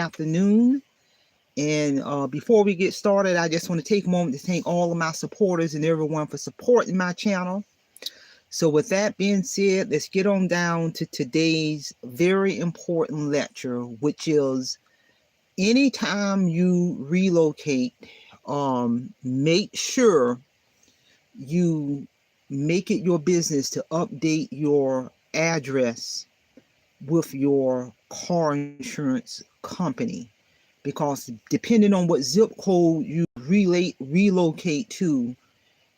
afternoon. And before we get started, I just want to take a moment to thank all of my supporters and everyone for supporting my channel. So with that being said, let's get on down to today's very important lecture, which is anytime you relocate, make sure you make it your business to update your address with your car insurance company, because depending on what zip code you relocate to,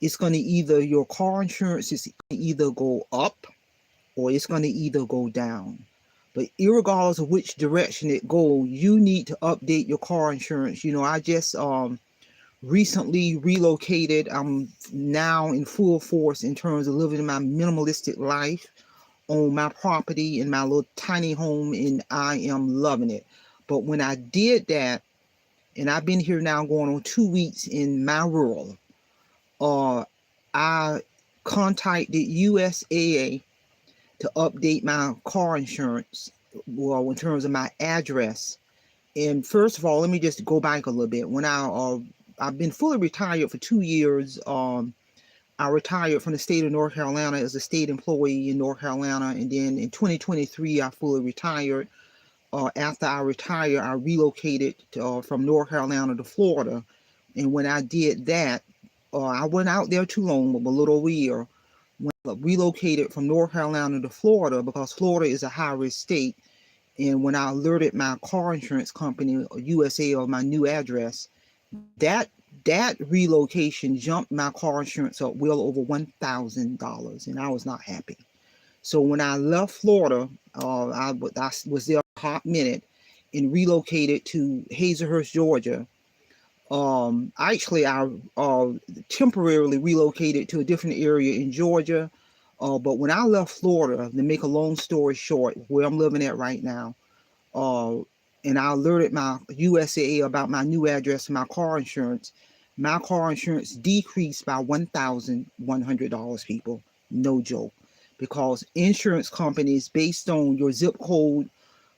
it's going to either your car insurance is either go up or it's going to either go down. But irregardless of which direction it goes, you need to update your car insurance. I just recently relocated. I'm now in full force in terms of living my minimalistic life on my property in my little tiny home, and I am loving it. But when I did that, and I've been here now going on 2 weeks in my rural, I contacted USAA to update my car insurance, well, in terms of my address. And first of all, let me just go back a little bit. When I've been fully retired for 2 years. I retired from the state of North Carolina as a state employee in North Carolina, and then in 2023 I fully retired. After I retired, I relocated from North Carolina to Florida, and when I did that, I went out there too long, but a little over a year. When I relocated from North Carolina to Florida, because Florida is a high-risk state, and when I alerted my car insurance company, USA, of my new address, that relocation jumped my car insurance up well over $1,000, and I was not happy. So when I left Florida, I was there a hot minute and relocated to Hazelhurst, Georgia. I temporarily relocated to a different area in Georgia. But when I left Florida, to make a long story short, where I'm living at right now, and I alerted my USAA about my new address and my car insurance decreased by $1,100, people. No joke. Because insurance companies, based on your zip code,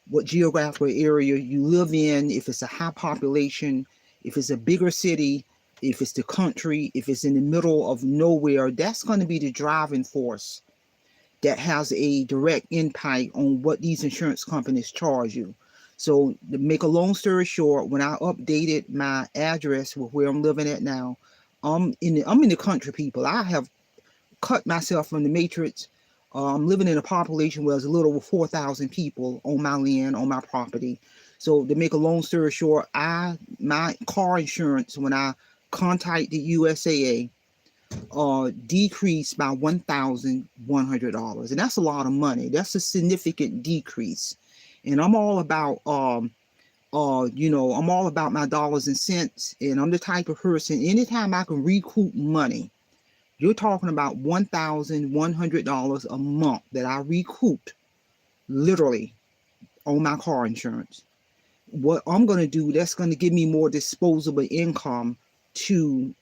what geographical area you live in, if it's a high population, if it's a bigger city, if it's the country, if it's in the middle of nowhere, that's going to be the driving force that has a direct impact on what these insurance companies charge you. So to make a long story short, when I updated my address with where I'm living at now, I'm in the country, people. I have cut myself from the matrix. I'm living in a population where there's a little over 4,000 people on my land, on my property. So to make a long story short, my car insurance, when I contacted USAA, decreased by $1,100, and that's a lot of money. That's a significant decrease. And I'm all about I'm all about my dollars and cents, and I'm the type of person, anytime I can recoup money, you're talking about $1,100 a month that I recouped literally on my car insurance. What I'm going to do, that's going to give me more disposable income to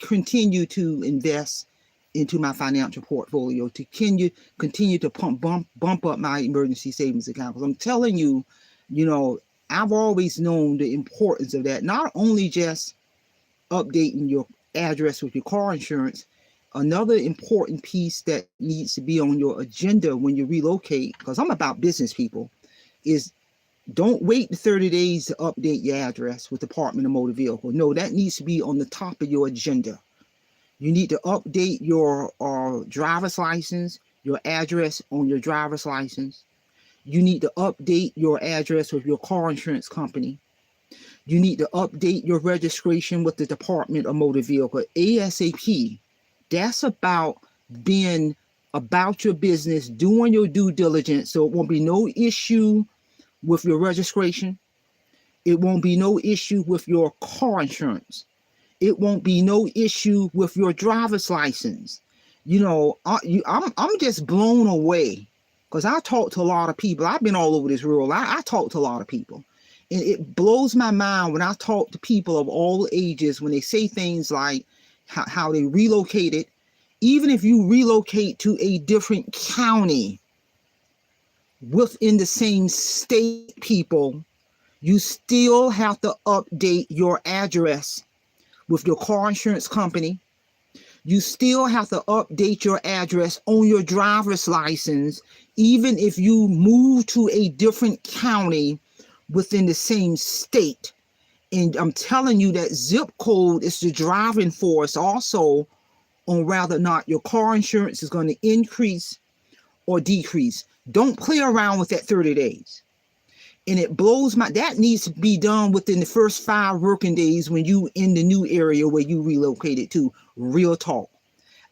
continue to invest into my financial portfolio, to continue to bump up my emergency savings account. Because I'm telling you, I've always known the importance of that. Not only just updating your address with your car insurance, another important piece that needs to be on your agenda when you relocate, because I'm about business, people, is don't wait the 30 days to update your address with the Department of Motor Vehicle. No, that needs to be on the top of your agenda. You need to update your driver's license, your address on your driver's license. You need to update your address with your car insurance company. You need to update your registration with the Department of Motor Vehicle ASAP. That's about being about your business, doing your due diligence, so it won't be no issue with your registration. It won't be no issue with your car insurance. It won't be no issue with your driver's license. I'm just blown away, because I talk to a lot of people. I've been all over this world. I talk to a lot of people. And it blows my mind when I talk to people of all ages, when they say things like how they relocated. Even if you relocate to a different county within the same state, people, You still have to update your address with your car insurance company. You still have to update your address on your driver's license, even if you move to a different county within the same state. And I'm telling you that zip code is the driving force also on whether or not your car insurance is going to increase or decrease. Don't play around with that 30 days. And it blows that needs to be done within the first 5 working days when you in the new area where you relocated to. Real talk.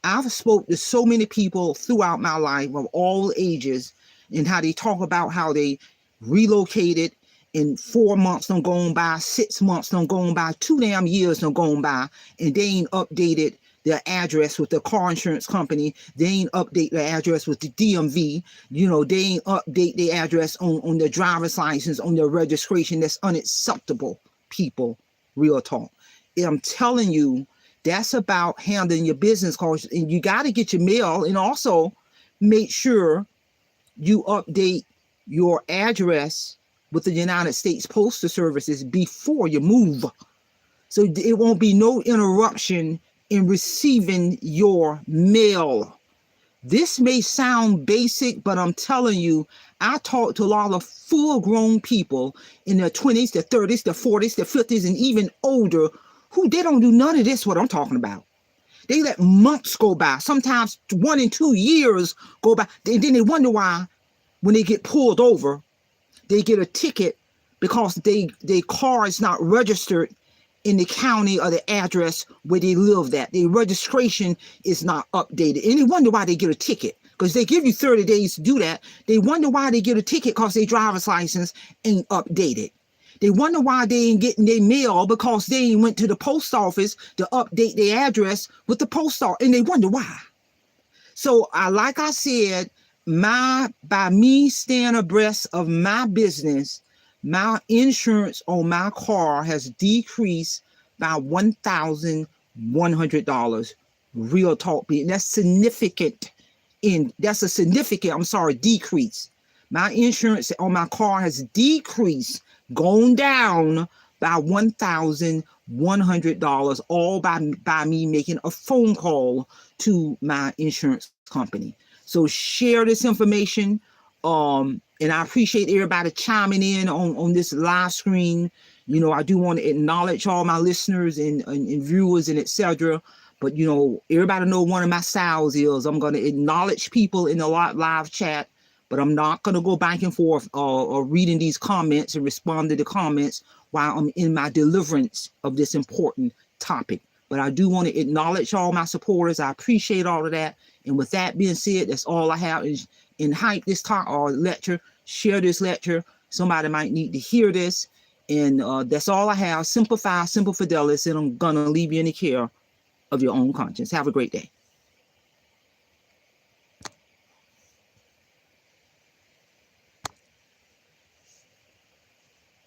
I've spoke to so many people throughout my life of all ages and how they talk about how they relocated and 4 months done gone by, 6 months done gone by, 2 damn years done gone by, and they ain't updated their address with the car insurance company. They ain't update their address with the DMV. You know, they ain't update their address on their driver's license, on their registration. That's unacceptable, people. Real talk. And I'm telling you, that's about handling your business cards. And you got to get your mail, and also make sure you update your address with the United States Postal Services before you move. So it won't be no interruption in receiving your mail. This may sound basic, but I'm telling you, I talk to a lot of full-grown people in their 20s, their 30s, their 40s, their 50s, and even older who they don't do none of this, what I'm talking about. They let months go by, sometimes 1 and 2 years go by. And then they wonder why when they get pulled over, they get a ticket because their car is not registered in the county or the address where they live at. Their registration is not updated. And they wonder why they get a ticket, because they give you 30 days to do that. They wonder why they get a ticket because their driver's license ain't updated. They wonder why they ain't getting their mail because they ain't went to the post office to update their address with the post office. And they wonder why. So like I said, by me staying abreast of my business, my insurance on my car has decreased by $1,100. Real talk. That's significant. That's a significant, decrease. My insurance on my car has decreased, gone down by $1,100, all by me making a phone call to my insurance company. So share this information. And I appreciate everybody chiming in on this live screen. You know, I do want to acknowledge all my listeners and viewers and etc. But, you know, everybody know one of my styles is I'm going to acknowledge people in the live chat, but I'm not going to go back and forth or reading these comments and respond to the comments while I'm in my deliverance of this important topic. But I do want to acknowledge all my supporters. I appreciate all of that. And with that being said, that's all I have is in hype this talk or lecture. Share this lecture. Somebody might need to hear this. And that's all I have. Simplify, simple fidelis, and I'm going to leave you in the care of your own conscience. Have a great day.